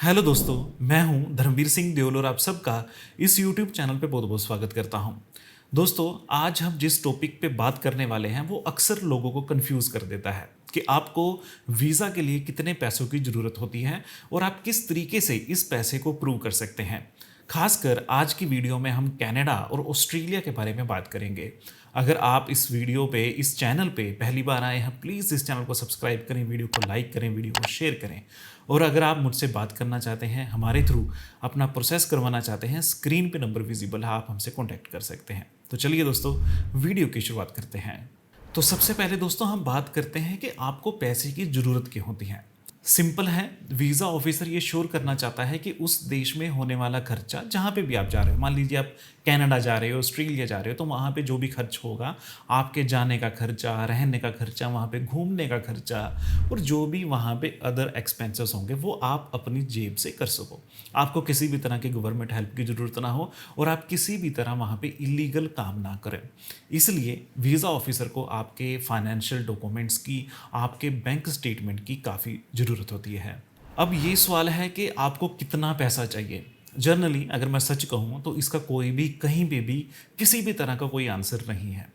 Hello दोस्तों, मैं हूं धर्मवीर सिंह देओल और आप सबका इस यूट्यूब चैनल पे बहुत बहुत स्वागत करता हूं। दोस्तों, आज हम जिस टॉपिक पे बात करने वाले हैं वो अक्सर लोगों को कंफ्यूज कर देता है कि आपको वीज़ा के लिए कितने पैसों की ज़रूरत होती है और आप किस तरीके से इस पैसे को प्रूव कर सकते हैं। खासकर आज की वीडियो में हम कनाडा और ऑस्ट्रेलिया के बारे में बात करेंगे। अगर आप इस वीडियो पे इस चैनल पे पहली बार आए हैं, प्लीज़ इस चैनल को सब्सक्राइब करें, वीडियो को लाइक करें, वीडियो को शेयर करें। और अगर आप मुझसे बात करना चाहते हैं, हमारे थ्रू अपना प्रोसेस करवाना चाहते हैं, स्क्रीन पे नंबर विजिबल है, आप हमसे कॉन्टैक्ट कर सकते हैं। तो चलिए दोस्तों, वीडियो की शुरुआत करते हैं। तो सबसे पहले दोस्तों हम बात करते हैं कि आपको पैसे की ज़रूरत क्यों होती है। सिंपल है, वीज़ा ऑफिसर ये श्योर करना चाहता है कि उस देश में होने वाला खर्चा, जहाँ पे भी आप जा रहे हो, मान लीजिए आप कनाडा जा रहे हो, ऑस्ट्रेलिया जा रहे हो, तो वहाँ पे जो भी खर्च होगा, आपके जाने का खर्चा, रहने का खर्चा, वहाँ पे घूमने का खर्चा और जो भी वहाँ पे अदर एक्सपेंसेस होंगे वो आप अपनी जेब से कर सको। आपको किसी भी तरह की गवर्नमेंट हेल्प की ज़रूरत ना हो और आप किसी भी तरह वहाँ पे इलीगल काम ना करें। इसलिए वीज़ा ऑफिसर को आपके फाइनेंशियल डॉक्यूमेंट्स की, आपके बैंक स्टेटमेंट की काफ़ी ज़रूरत होती है। अब ये सवाल है कि आपको कितना पैसा चाहिए। जनरली अगर मैं सच कहूँ तो इसका कोई भी कहीं पे भी किसी भी तरह का कोई आंसर नहीं है,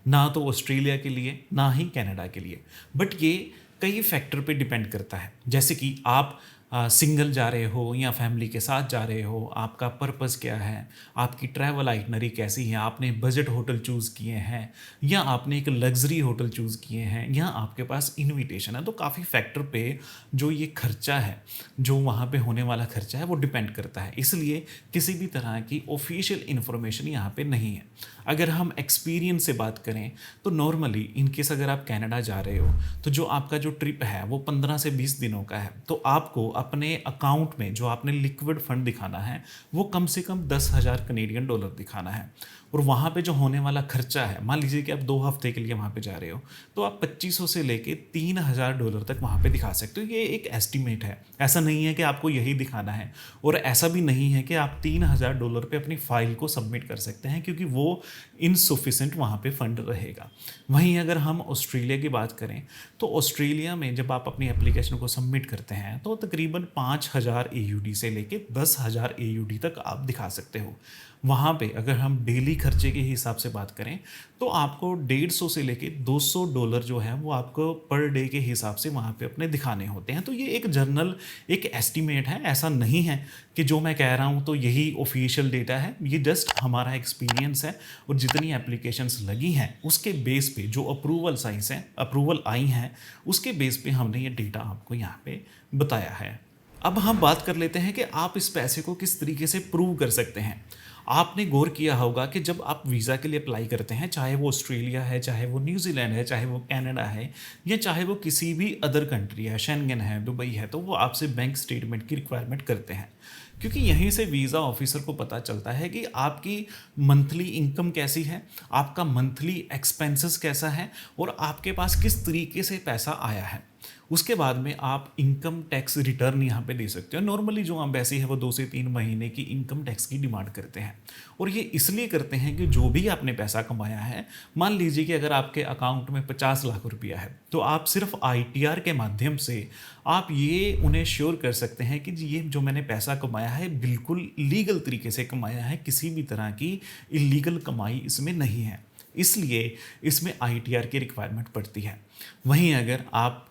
ना तो ऑस्ट्रेलिया के लिए ना ही कनाडा के लिए। बट ये कई फैक्टर पे डिपेंड करता है, जैसे कि आप सिंगल जा रहे हो या फैमिली के साथ जा रहे हो, आपका पर्पस क्या है, आपकी ट्रैवल आइटनरी कैसी है, आपने बजट होटल चूज़ किए हैं या आपने एक लग्जरी होटल चूज़ किए हैं या आपके पास इनविटेशन है। तो काफ़ी फैक्टर पे जो ये खर्चा है, जो वहाँ पे होने वाला खर्चा है, वो डिपेंड करता है। इसलिए किसी भी तरह की ऑफिशियल इन्फॉर्मेशन यहाँ पे नहीं है। अगर हम एक्सपीरियंस से बात करें तो नॉर्मली इनकेस अगर आप कनाडा जा रहे हो तो जो आपका जो ट्रिप है वो 15 से 20 दिनों का है, तो आपको अपने अकाउंट में जो आपने लिक्विड फंड दिखाना है वो कम से कम 10,000 कनेडियन डॉलर दिखाना है। और वहाँ पे जो होने वाला खर्चा है, मान लीजिए कि आप 2 हफ्ते के लिए वहाँ पे जा रहे हो, तो आप 2500 से लेके 3,000 डॉलर तक वहाँ पे दिखा सकते हो। ये एक एस्टिमेट है, ऐसा नहीं है कि आपको यही दिखाना है और ऐसा भी नहीं है कि आप 3,000 डॉलर पे अपनी फाइल को सबमिट कर सकते हैं, क्योंकि वो इनसफिशेंट वहाँ पे फंड रहेगा। वहीं अगर हम ऑस्ट्रेलिया की बात करें तो ऑस्ट्रेलिया में जब आप अपनी एप्लीकेशन को सबमिट करते हैं तो तकरीबन 5,000 AUD से लेके 10,000 AUD तक आप दिखा सकते हो। वहाँ पे अगर हम डेली खर्चे के हिसाब से बात करें तो आपको 150 से लेके $200 जो है वो आपको पर डे के हिसाब से वहाँ पे अपने दिखाने होते हैं। तो ये एक जर्नल एक एस्टीमेट है, ऐसा नहीं है कि जो मैं कह रहा हूँ तो यही ऑफिशियल डेटा है। ये जस्ट हमारा एक्सपीरियंस है और जितनी एप्लीकेशंस लगी हैं उसके बेस पे, जो अप्रूवल आई हैं, उसके बेस पे हमने ये डेटा आपको यहाँ पे बताया है। अब हम बात कर लेते हैं कि आप इस पैसे को किस तरीके से प्रूव कर सकते हैं। आपने गौर किया होगा कि जब आप वीज़ा के लिए अप्लाई करते हैं, चाहे वो ऑस्ट्रेलिया है, चाहे वो न्यूजीलैंड है, चाहे वो कनाडा है या चाहे वो किसी भी अदर कंट्री है, शेंगन है, दुबई है, तो वो आपसे बैंक स्टेटमेंट की रिक्वायरमेंट करते हैं। क्योंकि यहीं से वीज़ा ऑफिसर को पता चलता है कि आपकी मंथली इनकम कैसी है, आपका मंथली एक्सपेंसेस कैसा है और आपके पास किस तरीके से पैसा आया है। उसके बाद में आप इनकम टैक्स रिटर्न यहाँ पे दे सकते हो। नॉर्मली जो एम्बेसी है वो 2 से 3 महीने की इनकम टैक्स की डिमांड करते हैं और ये इसलिए करते हैं कि जो भी आपने पैसा कमाया है, मान लीजिए कि अगर आपके अकाउंट में 50 लाख रुपया है तो आप सिर्फ ITR के माध्यम से आप ये उन्हें श्योर कर सकते हैं कि ये जो मैंने पैसा कमाया है बिल्कुल लीगल तरीके से कमाया है, किसी भी तरह की इलीगल कमाई इसमें नहीं है। इसलिए इसमें ITR की रिक्वायरमेंट पड़ती है। वहीं अगर आप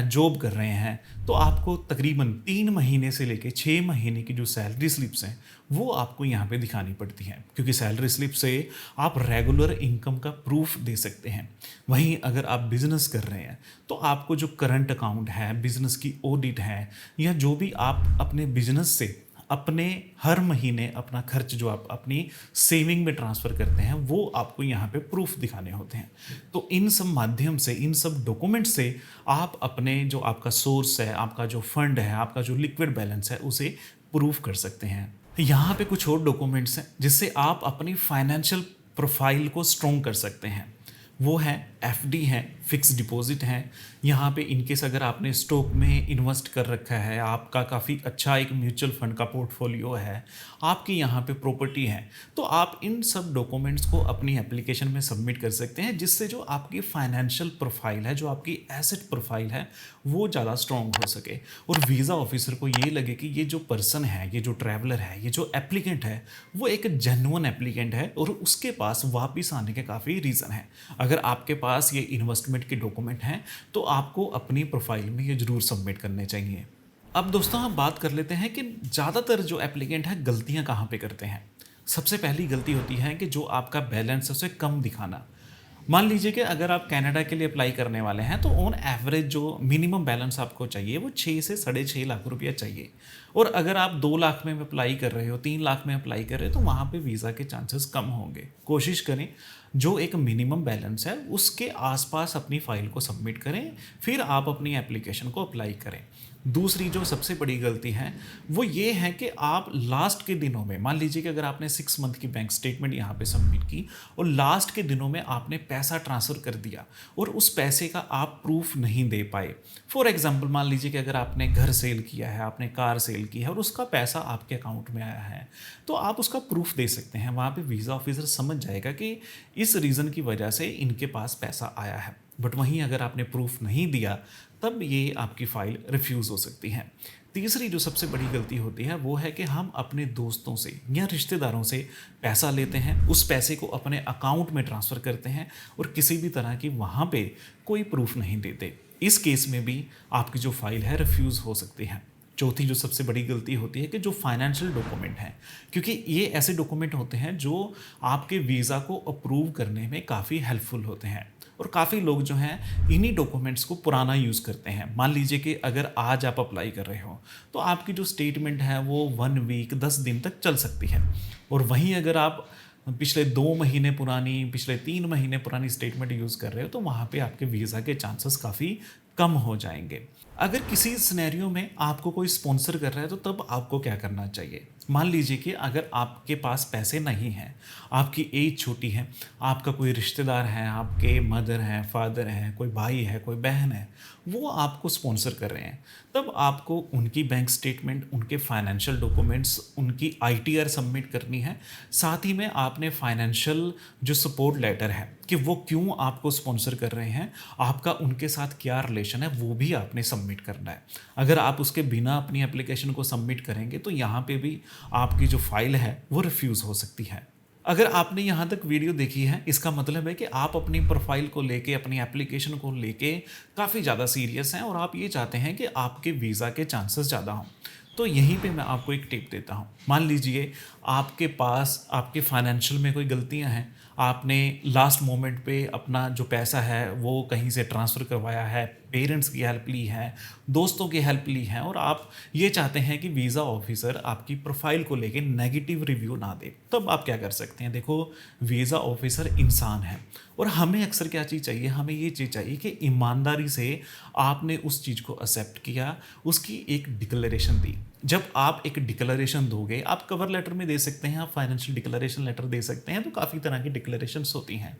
जॉब कर रहे हैं तो आपको तकरीबन 3 महीने से लेके 6 महीने की जो सैलरी स्लिप्स हैं वो आपको यहाँ पे दिखानी पड़ती हैं, क्योंकि सैलरी स्लिप से आप रेगुलर इनकम का प्रूफ दे सकते हैं। वहीं अगर आप बिजनेस कर रहे हैं तो आपको जो करंट अकाउंट है, बिजनेस की ऑडिट है या जो भी आप अपने बिजनेस से अपने हर महीने अपना खर्च जो आप अपनी सेविंग में ट्रांसफ़र करते हैं वो आपको यहाँ पे प्रूफ दिखाने होते हैं। तो इन सब माध्यम से, इन सब डॉक्यूमेंट से आप अपने जो आपका सोर्स है, आपका जो फंड है, आपका जो लिक्विड बैलेंस है, उसे प्रूफ कर सकते हैं। यहाँ पे कुछ और डॉक्यूमेंट्स हैं जिससे आप अपनी फाइनेंशियल प्रोफाइल को स्ट्रॉन्ग कर सकते हैं। वो है एफडी हैं, फिक्स डिपॉजिट हैं, यहाँ पे इनकेस अगर आपने स्टॉक में इन्वेस्ट कर रखा है, आपका काफ़ी अच्छा एक म्यूचुअल फंड का पोर्टफोलियो है, आपकी यहाँ पे प्रॉपर्टी है, तो आप इन सब डॉक्यूमेंट्स को अपनी एप्लीकेशन में सबमिट कर सकते हैं, जिससे जो आपकी फाइनेंशियल प्रोफाइल है, जो आपकी एसेट प्रोफाइल है, वो ज़्यादा स्ट्रॉन्ग हो सके और वीज़ा ऑफिसर को ये लगे कि ये जो पर्सन है, ये जो ट्रैवलर है, ये जो एप्लीकेंट है, वो एक जेन्युइन एप्लीकेंट है और उसके पास वापस आने के काफ़ी रीज़न है। अगर आपके पास ये इन्वेस्टमेंट के डॉक्यूमेंट हैं तो आपको अपनी प्रोफाइल में ये ज़रूर सबमिट करने चाहिए। अब दोस्तों हम बात कर लेते हैं कि ज़्यादातर जो एप्लीकेंट है गलतियाँ कहाँ पे करते हैं। सबसे पहली गलती होती है कि जो आपका बैलेंस है उसे कम दिखाना। मान लीजिए कि अगर आप कनाडा के लिए अप्लाई करने वाले हैं तो ऑन एवरेज जो मिनिमम बैलेंस आपको चाहिए वो 6 से 6.5 लाख रुपया चाहिए और अगर आप 2 लाख में अप्लाई कर रहे हो, 3 लाख में अप्लाई कर रहे हो तो वहाँ पे वीज़ा के चांसेस कम होंगे। कोशिश करें जो एक मिनिमम बैलेंस है उसके आसपास अपनी फ़ाइल को सबमिट करें, फिर आप अपनी एप्लीकेशन को अप्लाई करें। दूसरी जो सबसे बड़ी गलती है वो ये है कि आप लास्ट के दिनों में, मान लीजिए कि अगर आपने 6 मंथ की बैंक स्टेटमेंट यहाँ पे सबमिट की और लास्ट के दिनों में आपने पैसा ट्रांसफ़र कर दिया और उस पैसे का आप प्रूफ नहीं दे पाए। फॉर एग्जांपल मान लीजिए कि अगर आपने घर सेल किया है, आपने कार सेल की है और उसका पैसा आपके अकाउंट में आया है, तो आप उसका प्रूफ दे सकते हैं। वहाँ पे वीज़ा ऑफिसर समझ जाएगा कि इस रीज़न की वजह से इनके पास पैसा आया है। बट वहीं अगर आपने प्रूफ नहीं दिया तब ये आपकी फ़ाइल रिफ्यूज़ हो सकती है। तीसरी जो सबसे बड़ी गलती होती है वो है कि हम अपने दोस्तों से या रिश्तेदारों से पैसा लेते हैं, उस पैसे को अपने अकाउंट में ट्रांसफ़र करते हैं और किसी भी तरह की वहाँ पे कोई प्रूफ नहीं देते। इस केस में भी आपकी जो फ़ाइल है रिफ्यूज़ हो सकती है। चौथी जो सबसे बड़ी गलती होती है कि जो फाइनेंशियल डॉक्यूमेंट हैं, क्योंकि ये ऐसे डॉक्यूमेंट होते हैं जो आपके वीज़ा को अप्रूव करने में काफ़ी हेल्पफुल होते हैं और काफ़ी लोग जो हैं इन्हीं डॉक्यूमेंट्स को पुराना यूज़ करते हैं। मान लीजिए कि अगर आज आप अप्लाई कर रहे हो तो आपकी जो स्टेटमेंट है वो 1 वीक 10 दिन तक चल सकती है और वहीं अगर आप पिछले 2 महीने पुरानी, पिछले 3 महीने पुरानी स्टेटमेंट यूज़ कर रहे हो तो वहाँ पे आपके वीज़ा के चांसेस काफ़ी कम हो जाएंगे। अगर किसी सिनेरियो में आपको कोई स्पॉन्सर कर रहा है तो तब आपको क्या करना चाहिए? मान लीजिए कि अगर आपके पास पैसे नहीं हैं, आपकी एज छोटी है, आपका कोई रिश्तेदार है, आपके मदर हैं, फादर हैं, कोई भाई है, कोई बहन है, वो आपको स्पॉन्सर कर रहे हैं, तब आपको उनकी बैंक स्टेटमेंट, उनके फाइनेंशियल डॉक्यूमेंट्स, उनकी आईटीआर सबमिट करनी है। साथ ही में आपने फाइनेंशियल जो सपोर्ट लेटर है कि वो क्यों आपको स्पॉन्सर कर रहे हैं, आपका उनके साथ क्या रिलेशन है, वो भी आपने सबमिट करना है। अगर आप उसके बिना अपनी एप्लीकेशन को सबमिट करेंगे तो यहाँ पे भी आपकी जो फाइल है वो रिफ्यूज़ हो सकती है। अगर आपने यहाँ तक वीडियो देखी है इसका मतलब है कि आप अपनी प्रोफाइल को लेके, अपनी एप्लीकेशन को लेके काफ़ी ज़्यादा सीरियस हैं और आप ये चाहते हैं कि आपके वीज़ा के चांसेस ज़्यादा हों। तो यहीं पे मैं आपको एक टिप देता हूँ। मान लीजिए आपके पास आपके फाइनेंशियल में कोई गलतियाँ हैं, आपने लास्ट मोमेंट पे अपना जो पैसा है वो कहीं से ट्रांसफ़र करवाया है, पेरेंट्स की हेल्प ली है, दोस्तों की हेल्प ली है और आप ये चाहते हैं कि वीज़ा ऑफिसर आपकी प्रोफाइल को लेके नेगेटिव रिव्यू ना दे, तब आप क्या कर सकते हैं? देखो, वीज़ा ऑफिसर इंसान है और हमें अक्सर क्या चीज़ चाहिए? हमें ये चीज़ चाहिए कि ईमानदारी से आपने उस चीज़ को एक्सेप्ट किया, उसकी एक डिक्लेरेशन दी। जब आप एक डिक्लेरेशन दोगे, आप कवर लेटर में दे सकते हैं, आप फाइनेंशियल डिक्लेरेशन लेटर दे सकते हैं, तो काफ़ी तरह की डिक्लेरेशंस होती हैं।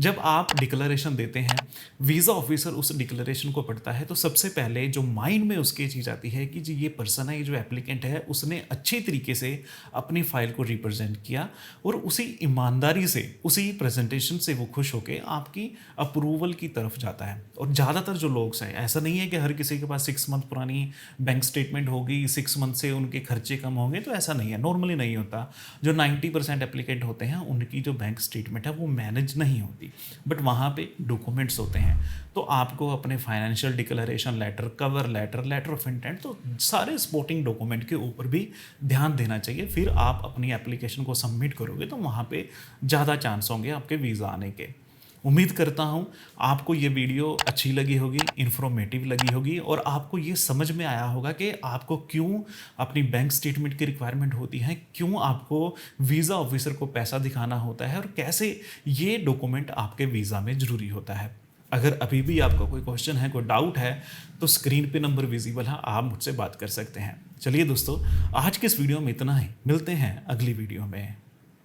जब आप डिक्लेरेशन देते हैं, वीज़ा ऑफिसर उस डिक्लेरेशन को पढ़ता है तो सबसे पहले जो माइंड में उसकी चीज़ आती है कि जी ये पर्सन है, ये जो एप्लीकेंट है, उसने अच्छी तरीके से अपनी फ़ाइल को रिप्रेजेंट किया और उसी ईमानदारी से, उसी प्रेजेंटेशन से वो खुश होकर आपकी अप्रूवल की तरफ जाता है। और ज़्यादातर जो लोग हैं, ऐसा नहीं है कि हर किसी के पास 6 मंथ पुरानी बैंक स्टेटमेंट होगी, 6 मंथ से उनके खर्चे कम होंगे, तो ऐसा नहीं है, नॉर्मली नहीं होता। जो 90% एप्लीकेंट होते हैं उनकी जो बैंक स्टेटमेंट है वो मैनेज नहीं होती, बट वहाँ पे डॉक्यूमेंट्स होते हैं। तो आपको अपने financial declaration letter, cover letter, letter of intent, तो सारे सपोर्टिंग डॉक्यूमेंट के ऊपर भी ध्यान देना चाहिए। फिर आप अपनी एप्लीकेशन को सबमिट करोगे तो वहाँ पे ज़्यादा चांस होंगे आपके वीज़ा आने के। उम्मीद करता हूँ आपको ये वीडियो अच्छी लगी होगी, इन्फॉर्मेटिव लगी होगी और आपको ये समझ में आया होगा कि आपको क्यों अपनी बैंक स्टेटमेंट की रिक्वायरमेंट होती है, क्यों आपको वीज़ा ऑफिसर को पैसा दिखाना होता है और कैसे ये डॉक्यूमेंट आपके वीज़ा में ज़रूरी होता है। अगर अभी भी आपका कोई क्वेश्चन है, कोई डाउट है, तो स्क्रीन पे नंबर विजिबल है, आप मुझसे बात कर सकते हैं। चलिए दोस्तों, आज के इस वीडियो में इतना ही। मिलते हैं अगली वीडियो में।